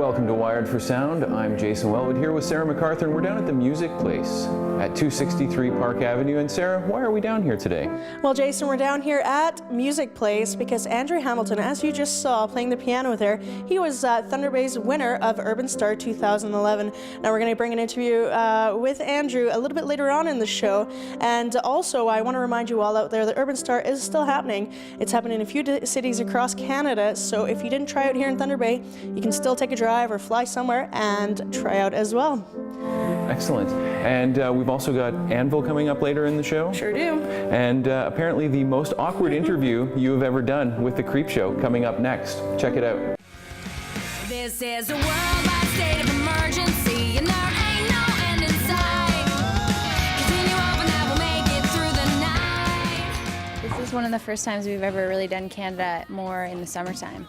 welcome to Wired for Sound. I'm Jason Wellwood here with Sarah MacArthur, and we're down at the Music Place at 263 Park Avenue. And Sarah, why are we down here today? Well, Jason, we're down here at Music Place because Andrew Hamilton, as you just saw playing the piano with her, he was Thunder Bay's winner of Urban Star 2011. Now we're going to bring an interview with Andrew a little bit later on in the show. And also, I want to remind you all out there that Urban Star is still happening. It's happening in a few cities across Canada. So if you didn't try out here in Thunder Bay, you can still take a drive or fly somewhere and try out as well. Excellent. And we've also got ANVIL coming up later in the show. Sure do. And apparently the most awkward interview you have ever done with the CREEPSHOW coming up next. Check it out. This is a worldwide state of emergency, and there ain't no end in sight. Continue on, and that will make it through the night. This is one of the first times we've ever really done Canada more in the summertime.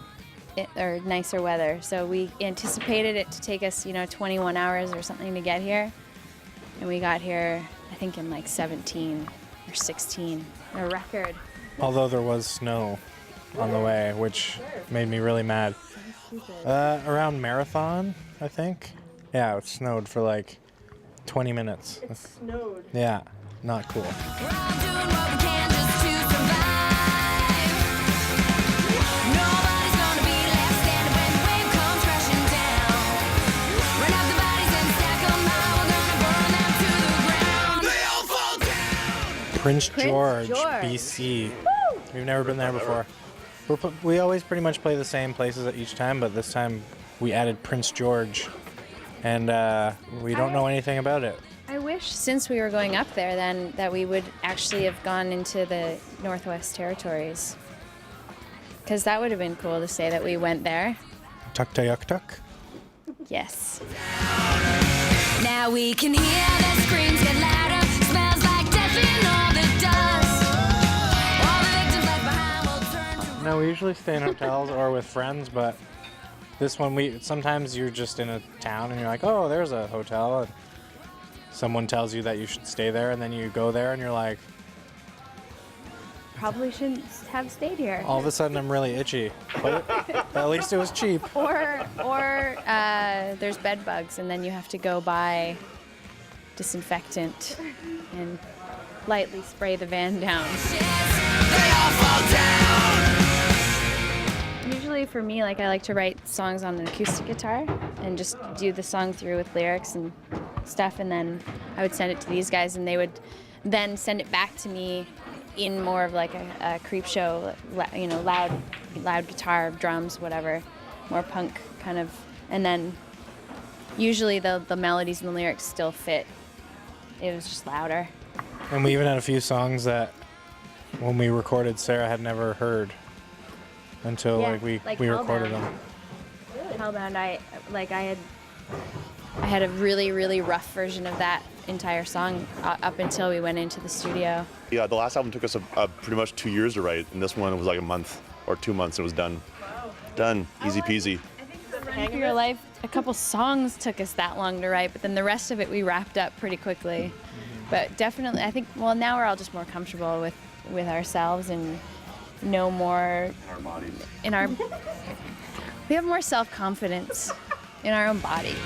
Or nicer weather. So we anticipated it to take us, 21 hours or something to get here. And we got here, I think, in like 17 or 16, a record. Although there was snow on the way, which made me really mad. Around Marathon, I think. Yeah, it snowed for like 20 minutes. It snowed. Yeah, not cool. We're all doing what we can just to survive. Nobody's gonna be left standing when the wave comes crashing down. Run up the bodies and stack 'em high. We're gonna burn them to the ground. They all fall down. Prince George, George. BC. We've never been there before. We always pretty much play the same places at each time, but this time we added Prince George, and we don't know anything about it. I wish, since we were going up there, then that we would actually have gone into the Northwest Territories. Because that would have been cool to say that we went there. Tuk-ta-yuk-tuk. Yes. Now we can hear the screams get louder. Smells like death in all the dust. All the victims left behind will turn to No, we usually stay in hotels or with friends, but this one, sometimes you're just in a town and you're like, oh, there's a hotel, and someone tells you that you should stay there, and then you go there and you're like, Probably shouldn't have stayed here. all of a sudden I'm really itchy. But at least it was cheap. Or there's bed bugs, and then you have to go buy disinfectant and lightly spray the van down. they all fall down. Usually for me, I like to write songs on an acoustic guitar and just do the song through with lyrics and stuff, and then I would send it to these guys, and they would then send it back to me in more of like a CREEPSHOW, loud guitar, drums, whatever, more punk kind of, and then usually the melodies and the lyrics still fit. It was just louder. And we even had a few songs that when we recorded, Sarah had never heard until Yeah, we like recorded Hellbound. them. Hellbound, I had a really, really rough version of that entire song up until we went into the studio. Yeah, the last album took us pretty much 2 years to write, and this one was like a month or 2 months. It was done. Wow. Done. Easy peasy. Run for Your Life, a couple songs took us that long to write, but then the rest of it we wrapped up pretty quickly. But definitely, I think, well, now we're all just more comfortable with ourselves and know more Our bodies. in our. We have more self-confidence in our own bodies.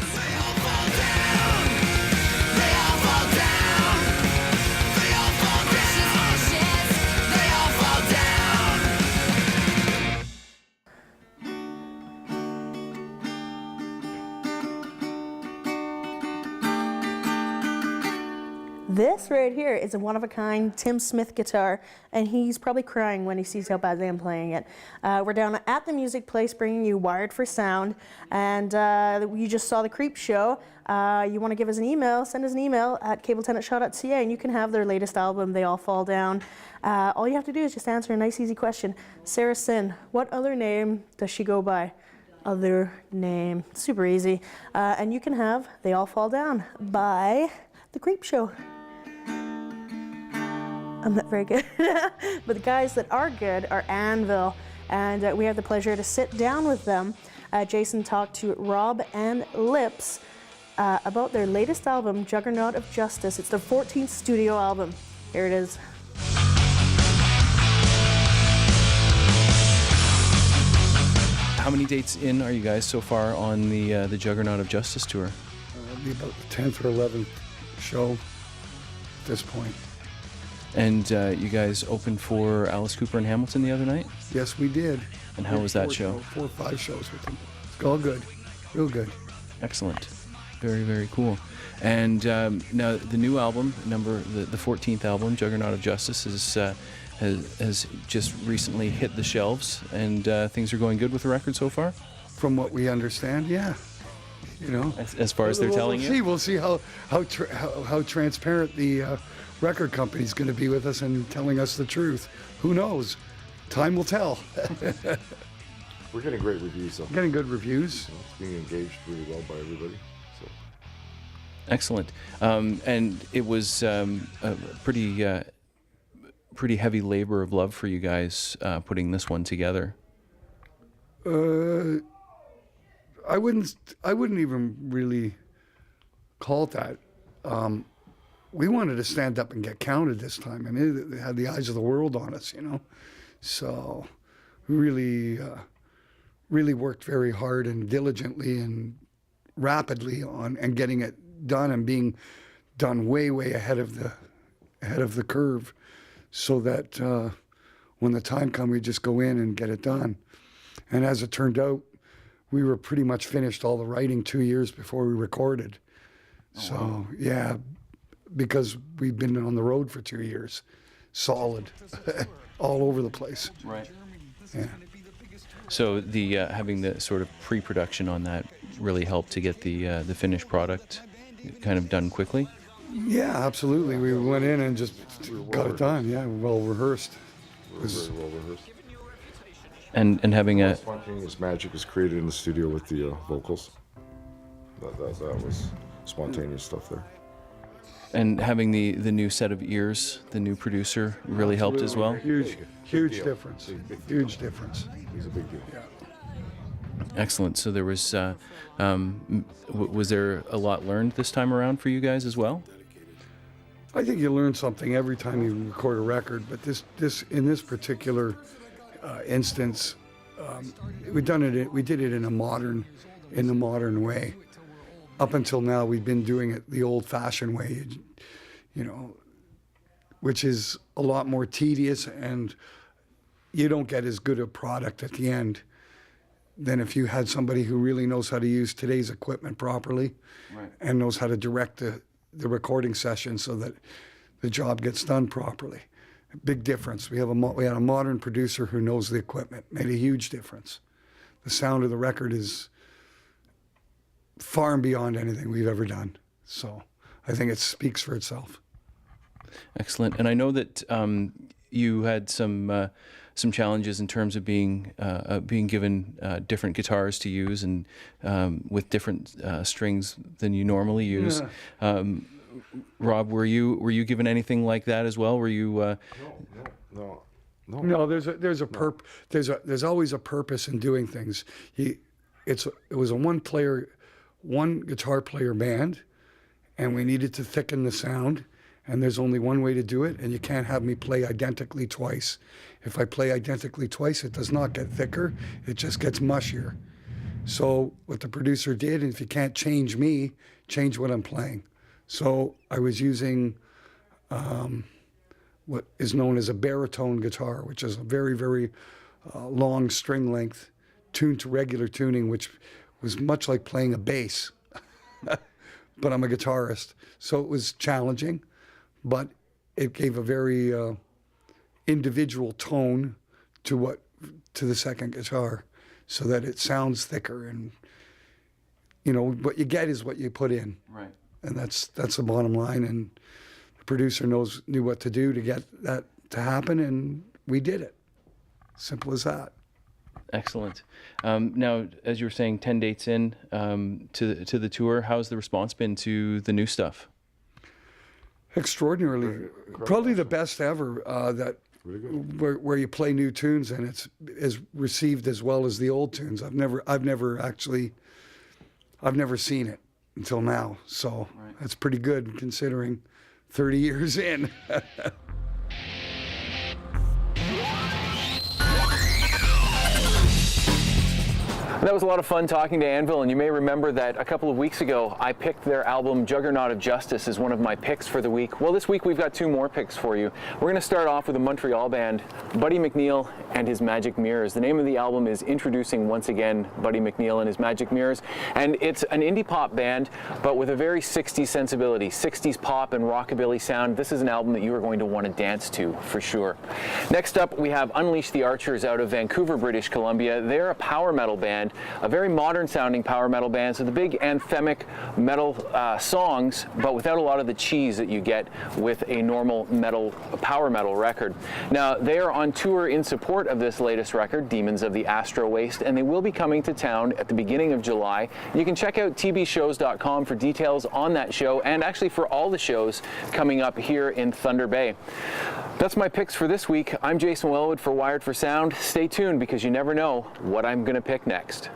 This right here is a one-of-a-kind Tim Smith guitar, and he's probably crying when he sees how badly I'm playing it. We're down at the Music Place bringing you Wired for Sound, and you just saw the CREEPSHOW. You want to give us an email, send us an email at cabletenantshaw.ca, and you can have their latest album, They All Fall Down. All you have to do is just answer a nice, easy question. Sarah Sin, what other name does she go by? Other name. Super easy. And you can have They All Fall Down by the CREEPSHOW. I'm not very good. But the guys that are good are ANVIL, and we have the pleasure to sit down with them. Jason talked to Rob and Lips about their latest album, Juggernaut of Justice. It's their 14th studio album. Here it is. How how many dates in are you guys so far on the Juggernaut of Justice tour? It'll be about the 10th or 11th show at this point. And you guys opened for Alice Cooper and Hamilton the other night? Yes, we did. And how was that show? 4 or 5 shows with them. It's all good. Real good. Excellent. Very, very cool. And now the new album, the 14th album, Juggernaut of Justice, has just recently hit the shelves, and things are going good with the record so far? From what we understand, yeah. You know, As far as they're telling you? We'll see how transparent the record company's going to be with us and telling us the truth. Who knows? Time will tell. We're getting great reviews, though. Getting good reviews. It's being engaged really well by everybody. So. Excellent. And it was a pretty heavy labor of love for you guys putting this one together. I wouldn't even really call it that. We wanted to stand up and get counted this time, and it had the eyes of the world on us, you know. So we really worked very hard and diligently and rapidly on and getting it done and being done way ahead of the curve, so that when the time comes, we just go in and get it done. And as it turned out, we were pretty much finished all the writing 2 years before we recorded. So, wow. Yeah, because we've been on the road for 2 years, solid, all over the place. Right. Yeah. So the having the sort of pre-production on that really helped to get the finished product kind of done quickly? Yeah, absolutely. We went in and just got it done. Yeah, well rehearsed. Very well rehearsed. And having a spontaneous magic was created in the studio with the vocals. That was spontaneous stuff there. And having the new set of ears, the new producer, really helped as well? Huge difference. Huge difference. It's a big deal. Yeah. Excellent. So there was there a lot learned this time around for you guys as well? I think you learn something every time you record a record, but in this particular instance, we did it in the modern way. Up until now, we've been doing it the old-fashioned way, you know, which is a lot more tedious, and you don't get as good a product at the end than if you had somebody who really knows how to use today's equipment properly, right, and knows how to direct the recording session so that the job gets done properly. Big difference. We had a modern producer who knows the equipment. Made a huge difference. The sound of the record is far and beyond anything we've ever done. So I think it speaks for itself. Excellent. And I know that you had some challenges in terms of being given different guitars to use and with different strings than you normally use. Yeah. Rob, were you given anything like that as well? Were you? No. No, there's always a purpose in doing things. It was a one guitar player band, and we needed to thicken the sound, and there's only one way to do it, and you can't have me play identically twice. If I play identically twice, it does not get thicker, it just gets mushier. So what the producer did, and if you can't change me, change what I'm playing. So I was using what is known as a baritone guitar, which is a very, very long string length tuned to regular tuning, which was much like playing a bass. But I'm a guitarist, so it was challenging, but it gave a very individual tone to the second guitar, so that it sounds thicker, and you know what you get is what you put in. Right. And that's the bottom line, and the producer knew what to do to get that to happen, and we did it. Simple as that. Excellent. Now, as you were saying, 10 dates in to the tour. How's the response been to the new stuff? Extraordinarily, probably the best ever. Really good. Where you play new tunes and it's is received as well as the old tunes. I've never seen it until now, so right. That's pretty good considering 30 years in. That was a lot of fun talking to Anvil, and you may remember that a couple of weeks ago I picked their album Juggernaut of Justice as one of my picks for the week. Well, this week we've got 2 more picks for you. We're going to start off with a Montreal band, Buddy McNeil and his Magic Mirrors. The name of the album is introducing once again Buddy McNeil and his Magic Mirrors, and it's an indie pop band but with a very 60s sensibility, 60s pop and rockabilly sound. This is an album that you are going to want to dance to for sure. Next up we have Unleash the Archers out of Vancouver, British Columbia. They're a power metal band, a very modern sounding power metal band, so the big anthemic metal songs, but without a lot of the cheese that you get with a normal power metal record. Now, they are on tour in support of this latest record, Demons of the Astro Waste, and they will be coming to town at the beginning of July. You can check out tbshows.com for details on that show, and actually for all the shows coming up here in Thunder Bay. That's my picks for this week. I'm Jason Wellwood for Wired for Sound. Stay tuned because you never know what I'm going to pick next.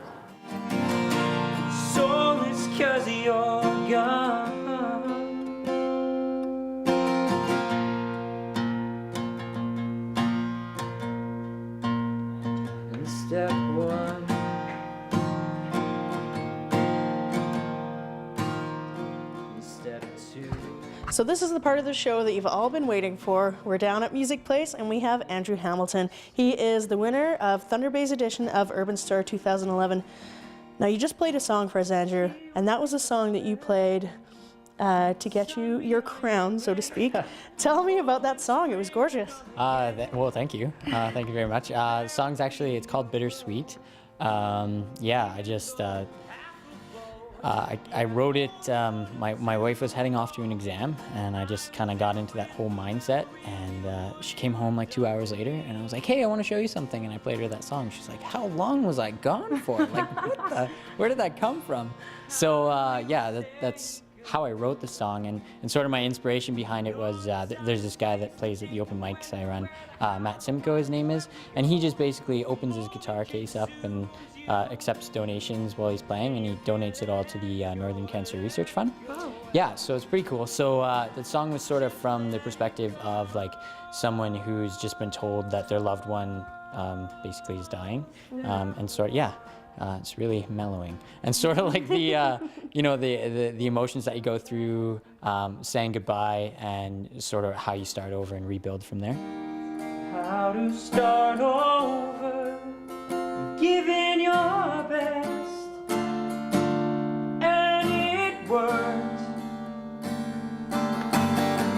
So it's 'cause you're gone. And step 1, and step 2. So this is the part of the show that you've all been waiting for. We're down at Music Place and we have Andrew Hamilton. He is the winner of Thunder Bay's edition of Urban Star 2011. Now you just played a song for us, Andrew, and that was a song that you played to get you your crown, so to speak. Tell me about that song. It was gorgeous. Well, thank you. Thank you very much. The song's actually, it's called Bittersweet. Yeah, I just, I wrote it, my wife was heading off to an exam, and I just kind of got into that whole mindset, and she came home like 2 hours later, and I was like, hey, I want to show you something, and I played her that song. She's like, how long was I gone for? Like, where did that come from? So, yeah, that's how I wrote the song, and sort of my inspiration behind it was there's this guy that plays at the open mics I run, Matt Simcoe his name is, and he just basically opens his guitar case up and accepts donations while he's playing, and he donates it all to the Northern Cancer Research Fund. Wow. Yeah, so it's pretty cool. So the song was sort of from the perspective of like someone who's just been told that their loved one basically is dying, and sort of, yeah. It's really mellowing, and sort of like the, you know, the emotions that you go through, saying goodbye, and sort of how you start over and rebuild from there. How to start over, giving your best, and it worked.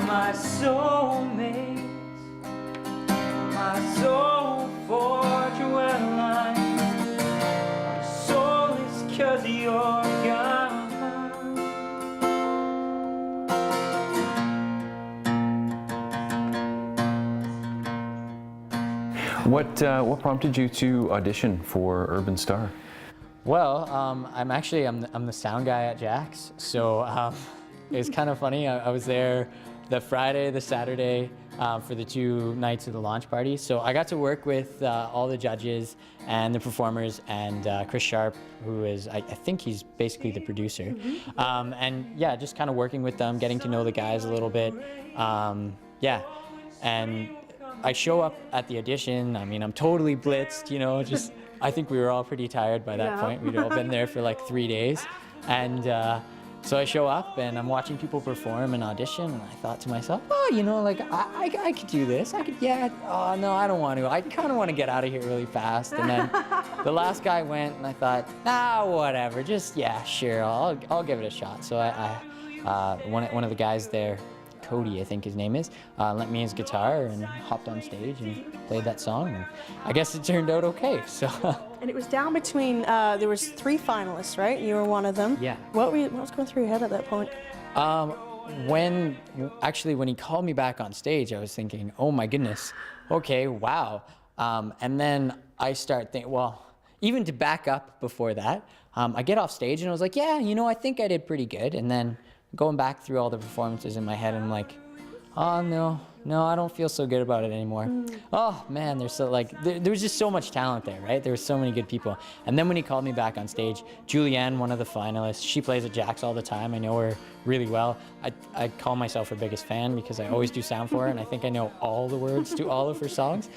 My soulmate, my soul forged well line. 'Cause you're gone. What prompted you to audition for Urban Star? Well, I'm the sound guy at Jack's, so it's kind of funny. I was there the Friday, the Saturday, for the 2 nights of the launch party. So I got to work with all the judges and the performers, and Chris Sharp, who is, I think he's basically the producer. Mm-hmm. And yeah, just kind of working with them, getting to know the guys a little bit. Yeah, and I show up at the audition. I mean, I'm totally blitzed, you know, just, I think we were all pretty tired by that point. We'd all been there for like 3 days. And so I show up and I'm watching people perform and audition, and I thought to myself, oh, you know, like I could do this. I could, yeah. Oh no, I don't want to. I kind of want to get out of here really fast. And then the last guy went, and I thought, whatever. Just yeah, sure. I'll give it a shot. So one of the guys there, Cody, I think his name is, lent me his guitar and hopped on stage and played that song. And I guess it turned out okay. So. And it was down between, there was 3 finalists, right? You were one of them. Yeah. What was going through your head at that point? When he called me back on stage, I was thinking, oh my goodness, okay, wow. And then I start thinking, well, even to back up before that, I get off stage and I was like, yeah, you know, I think I did pretty good. And then going back through all the performances in my head, I'm like, oh no, I don't feel so good about it anymore. Oh man, there's so like, there was just so much talent there, right? There were so many good people. And then when he called me back on stage, Julianne, one of the finalists, she plays at Jack's all the time. I know her really well. I call myself her biggest fan because I always do sound for her, and I think I know all the words to all of her songs.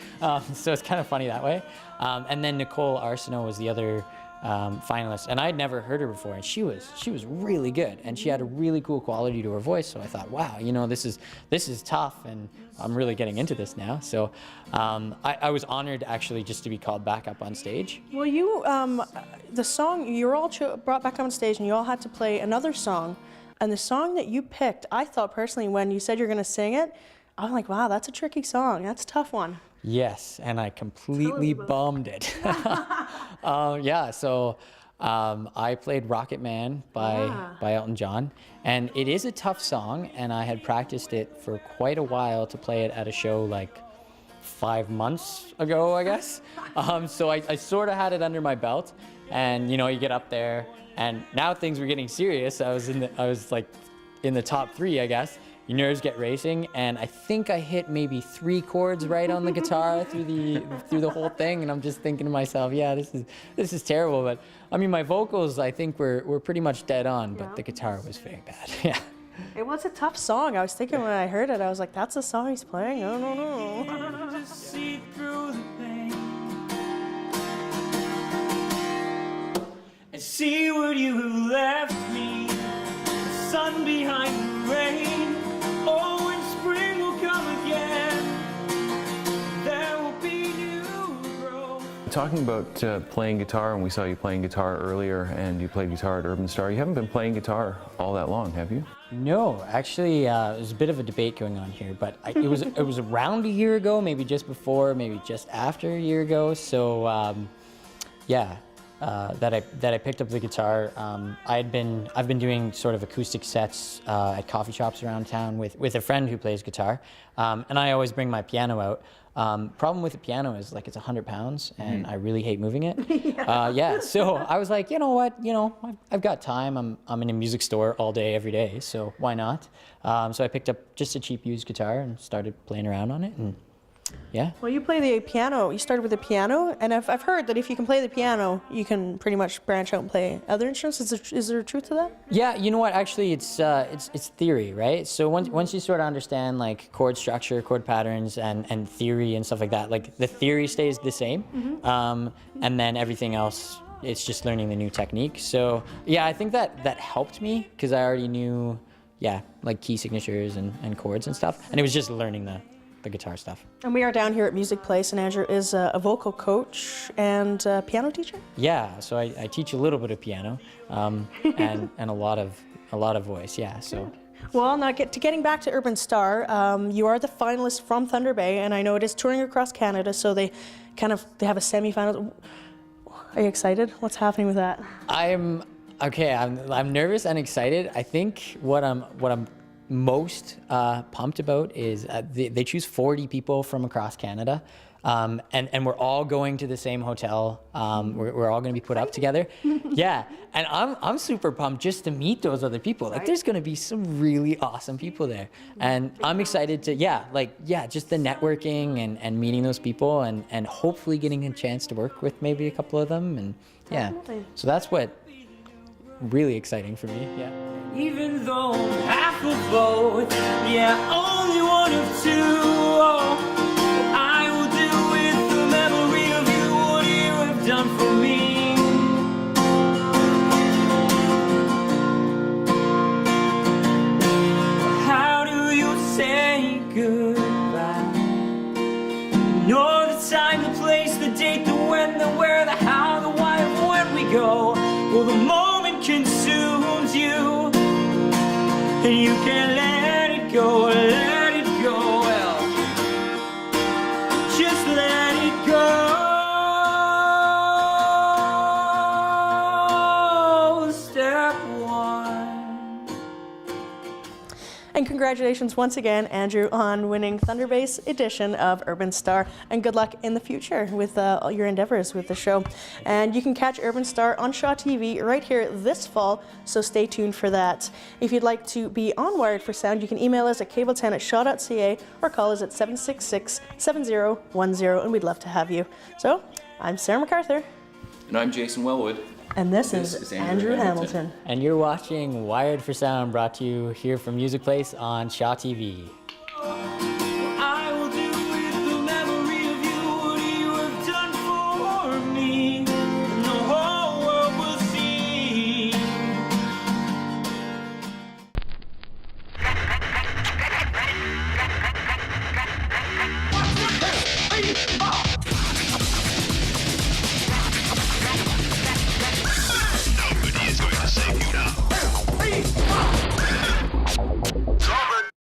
So it's kind of funny that way. And then Nicole Arsenault was the other finalist, and I'd never heard her before, and she was really good, and she had a really cool quality to her voice. So I thought, wow, you know, this is tough, and I'm really getting into this now. So I was honored actually just to be called back up on stage. Well, you, the song, you were all brought back on stage and you all had to play another song. And the song that you picked, I thought personally, when you said you're going to sing it, I'm like, wow, that's a tricky song. That's a tough one. Yes, and I completely bummed it. Yeah, so I played Rocket Man by Elton John, and it is a tough song, and I had practiced it for quite a while to play it at a show like 5 months ago, I guess. So I sort of had it under my belt, and you know, you get up there, and now things were getting serious. I was like in the top 3, I guess. Your nerves get racing, and I think I hit maybe 3 chords right on the guitar through the whole thing, and I'm just thinking to myself, yeah, this is terrible. But I mean, my vocals, I think were pretty much dead on, but the guitar was very bad. Yeah. It was a tough song. I was thinking when I heard it, I was like, that's the song he's playing? I don't know. Just see through the pain and see what you have left me. The sun behind the rain. Oh, when spring will come again, there will be new growth. Talking about playing guitar, and we saw you playing guitar earlier, and you played guitar at Urban Star. You haven't been playing guitar all that long, have you? No, actually, there's a bit of a debate going on here, but it was around a year ago, maybe just before, maybe just after a year ago. So, yeah. That I picked up the guitar. I've been doing sort of acoustic sets at coffee shops around town with a friend who plays guitar, and I always bring my piano out. Problem with the piano is like it's 100 pounds, and I really hate moving it. Yeah, so I was like, you know what, I've got time. I'm in a music store all day, every day, so why not? So I picked up just a cheap used guitar and started playing around on it, and yeah. Well, you play the piano. You started with the piano, and I've heard that if you can play the piano, you can pretty much branch out and play other instruments. Is there truth to that? Yeah, you know what? Actually, it's theory, right? So once you sort of understand like chord structure, chord patterns, and theory and stuff like that, like the theory stays the same, and then everything else, it's just learning the new technique. So yeah, I think that helped me because I already knew, yeah, like key signatures and chords and stuff, and it was just learning the guitar stuff. And we are down here at Music Place, and Andrew is a vocal coach and a piano teacher. Yeah, so I teach a little bit of piano, and a lot of voice. Yeah, so. Well, now getting back to Urban Star, you are the finalist from Thunder Bay, and I know it is touring across Canada, so they have a semi-final. Are you excited? What's happening with that? I'm nervous and excited. I think what I'm most pumped about is they choose 40 people from across Canada, and we're all going to the same hotel. We're all going to be put up together. Yeah, and I'm super pumped just to meet those other people. Like, there's going to be some really awesome people there, and I'm excited to just the networking and meeting those people and hopefully getting a chance to work with maybe a couple of them, and yeah. So that's what really exciting for me. Yeah. Even though I'm half of both, yeah, only one of two. Oh, I will do with the memory of you what you have done for me. How do you say goodbye? Know the time, the place, the date, the when, the where, the how, the why of when we go. Well, the moment consumes you, and you can't let it go, well, just let it go. Step one. And congratulations once again, Andrew, on winning Thunder Bay's edition of Urban Star, and good luck in the future with all your endeavors with the show. And you can catch Urban Star on Shaw TV right here this fall, so stay tuned for that. If you'd like to be on Wired for Sound, you can email us at cable10@shaw.ca or call us at 766-7010, and we'd love to have you. So, I'm Sarah MacArthur. And I'm Jason Wellwood. And this is Andrew Hamilton. And you're watching Wired for Sound, brought to you here from Music Place on Shaw TV.